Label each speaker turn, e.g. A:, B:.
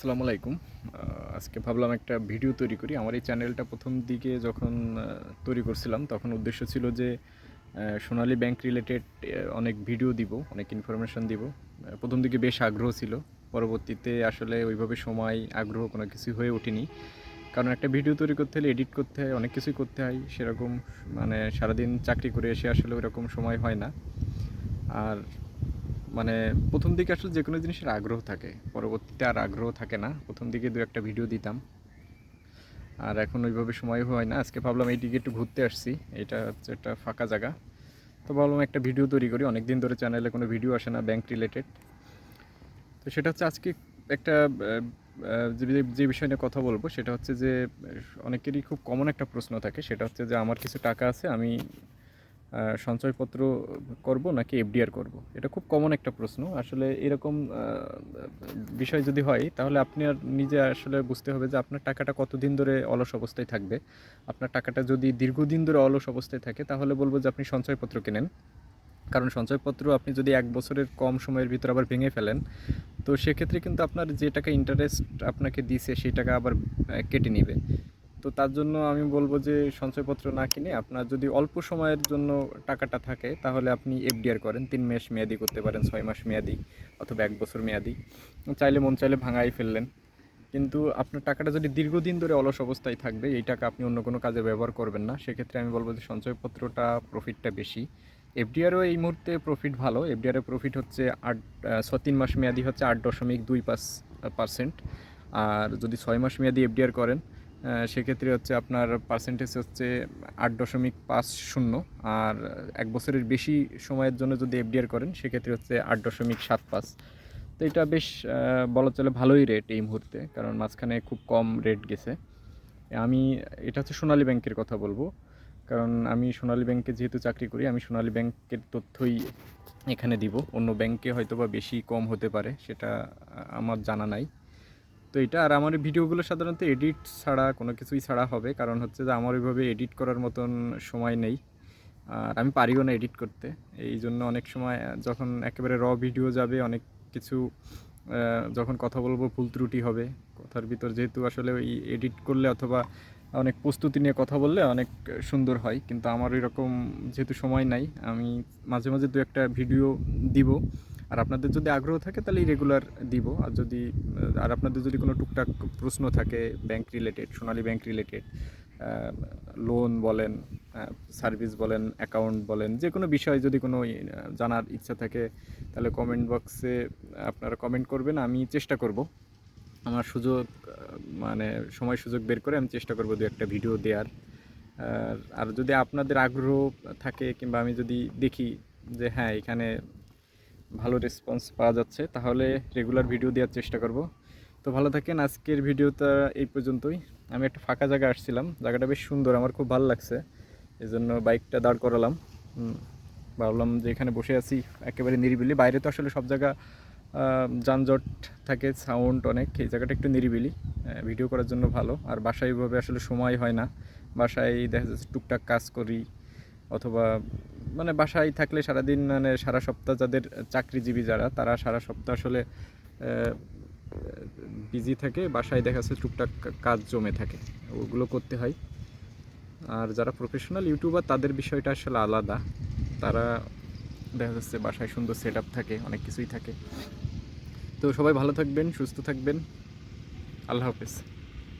A: আসসালামু আলাইকুম। আজকে ভাবলাম একটা ভিডিও তৈরি করি। আমার এই চ্যানেলটা ১ম দিকে যখন তৈরি করছিলাম, তখন উদ্দেশ্য ছিল যে সোনালী ব্যাংক রিলেটেড অনেক ভিডিও দিব, অনেক ইনফরমেশন দিব। ১ম দিকে বেশ আগ্রহ ছিল। পরবর্তীতে আসলে ওইভাবে সময়, আগ্রহ কোনো কিছুই হয়ে ওঠেনি। কারণ একটা ভিডিও তৈরি করতে হলে এডিট করতে হয়, অনেক কিছুই করতে হয়। সেরকম মানে সারাদিন চাকরি করে এসে আসলে ওইরকম সময় হয় না। আর মানে ১ম দিকে আসলে যেকোনো জিনিসের আগ্রহ থাকে। পরবর্তীতে আর আগ্রহ থাকে না। ১ম দিকে ২-১ টা ভিডিও দিতাম। আর এখন ওইভাবে সময়ও হয় না। আজকে ভাবলাম এইদিকে একটু ঘুরতে আসছি। এটা হচ্ছে একটা ফাঁকা জায়গা। তো ভাবলাম একটা ভিডিও তৈরি করি। অনেকদিন ধরে চ্যানেলে কোনো ভিডিও আসে না ব্যাংক রিলেটেড। তো সেটা হচ্ছে আজকে একটা যে বিষয় নিয়ে কথা বলবো সেটা হচ্ছে যে অনেকেরই খুব কমন একটা প্রশ্ন থাকে। সেটা হচ্ছে যে আমার কিছু টাকা আছে, আমি সঞ্চয়পত্র করব নাকি এফডিআর করব? এটা খুব কমন একটা প্রশ্ন। আসলে এরকম বিষয় যদি হয় তাহলে আপনি আর নিজে আসলে বুঝতে হবে যে আপনার টাকাটা কতদিন ধরে অলস অবস্থায় থাকবে। আপনার টাকাটা যদি দীর্ঘদিন ধরে অলস অবস্থায় থাকে তাহলে বলব যে আপনি সঞ্চয়পত্র কেনেন। কারণ সঞ্চয়পত্র আপনি যদি ১ বছরের কম সময়ের ভিতরে আবার ভেঙে ফেলেন, তো সেক্ষেত্রে কিন্তু আপনার যে টাকা ইন্টারেস্ট আপনাকে দিছে সেই টাকা আবার কেটে নিবে। তো তার জন্য আমি বলব যে সঞ্চয়পত্র না কিনে আপনার যদি অল্প সময়ের জন্য টাকাটা থাকে তাহলে আপনি এফডিআর করেন। ৩ মাস মেয়াদি করতে পারেন, ৬ মাস মেয়াদি অথবা ১ বছর মেয়াদি। চাইলে মন চাইলে ভাঙাই ফেললেন। কিন্তু আপনার টাকাটা যদি দীর্ঘদিন ধরে অলস অবস্থায় থাকবে, এই টাকা আপনি অন্য কোনো কাজে ব্যবহার করবেন না। সেক্ষেত্রে আমি বলব যে সঞ্চয়পত্রটা প্রফিটটা বেশি। এফডিআরও এই মুহূর্তে প্রফিট ভালো। এফডিআরের প্রফিট হচ্ছে ৩ মাস মেয়াদি হচ্ছে ৮.25%। আর যদি ৬ মাস মেয়াদি এফডিআর করেন সেক্ষেত্রে হচ্ছে আপনার পার্সেন্টেজ হচ্ছে ৮.৫০। আর ১ বছরের বেশি সময়ের জন্য যদি এফডিআর করেন সেক্ষেত্রে হচ্ছে ৮.৭৫। তো এটা বেশ বলা চলে ভালোই রেট এই মুহূর্তে, কারণ মাঝখানে খুব কম রেট গেছে। আমি এটা হচ্ছে সোনালী ব্যাংকের কথা বলবো, কারণ আমি সোনালী ব্যাংকে যেহেতু চাকরি করি, আমি সোনালী ব্যাংকের তথ্যই এখানে দিব। অন্য ব্যাংকে হয়তো বা বেশি কম হতে পারে, সেটা আমার জানা নাই। তো এটা আর আমার ভিডিওগুলো সাধারণত এডিট ছাড়া কোনো কিছুই ছাড়া হবে, কারণ হচ্ছে যে আমার ওইভাবে এডিট করার মতন সময় নেই। আর আমি পারিও না এডিট করতে। এই জন্য অনেক সময় যখন একেবারে ভিডিও যাবে, অনেক কিছু যখন কথা বলবো ভুল ত্রুটি হবে কথার ভিতর, যেহেতু আসলে ওই এডিট করলে অথবা অনেক প্রস্তুতি নিয়ে কথা বললে অনেক সুন্দর হয়, কিন্তু আমার ওইরকম যেহেতু সময় নাই, আমি মাঝে মাঝে ২-১ টা ভিডিও দিব। আর আপনাদের যদি আগ্রহ থাকে তাহলে রেগুলার দিব। আর যদি আর আপনাদের যদি কোনো টুকটাক প্রশ্ন থাকে ব্যাংক রিলেটেড, সোনালী ব্যাংক রিলেটেড, লোন বলেন, সার্ভিস বলেন, অ্যাকাউন্ট বলেন, যে কোনো বিষয়ে যদি কোনো জানার ইচ্ছা থাকে তাহলে কমেন্ট বক্সে আপনারা কমেন্ট করবেন। আমি চেষ্টা করব আমার সুযোগ মানে সময় সুযোগ বের করে আমি চেষ্টা করব ২-১ টা ভিডিও দেওয়ার। আর যদি আপনাদের আগ্রহ থাকে কিংবা আমি যদি দেখি যে হ্যাঁ, এখানে ভালো রেসপন্স পাওয়া যাচ্ছে তাহলে রেগুলার ভিডিও দেওয়ার চেষ্টা করব। তো ভালো থাকেন। আজকের ভিডিওটা এই পর্যন্তই। আমি একটা ফাঁকা জায়গায় আসছিলাম, জায়গাটা বেশ সুন্দর, আমার খুব ভালো লাগছে, এই জন্য বাইকটা দাঁড় করালাম। ভাবলাম যে এখানে বসে আছি একেবারে নিরিবিলি। বাইরে তো আসলে সব জায়গা যানজট থাকে, সাউন্ড অনেক। এই জায়গাটা একটু নিরিবিলি, ভিডিও করার জন্য ভালো। আর বাসায় এইভাবে আসলে সময় হয় না। বাসায় দেখা যাচ্ছে টুকটাক কাজ করি, অথবা মানে বাসায় থাকলে সারাদিন মানে সারা সপ্তাহ যাদের চাকরিজীবী যারা, তারা সারা সপ্তাহ আসলে বিজি থাকে, বাসায় দেখা যাচ্ছে টুকটাক কাজ জমে থাকে, ওগুলো করতে হয়। আর যারা প্রফেশনাল ইউটিউবার তাদের বিষয়টা আসলে আলাদা। তারা দেখা যাচ্ছে বাসায় সুন্দর সেট আপ থাকে, অনেক কিছুই থাকে। তো সবাই ভালো থাকবেন, সুস্থ থাকবেন। আল্লাহ হাফেজ।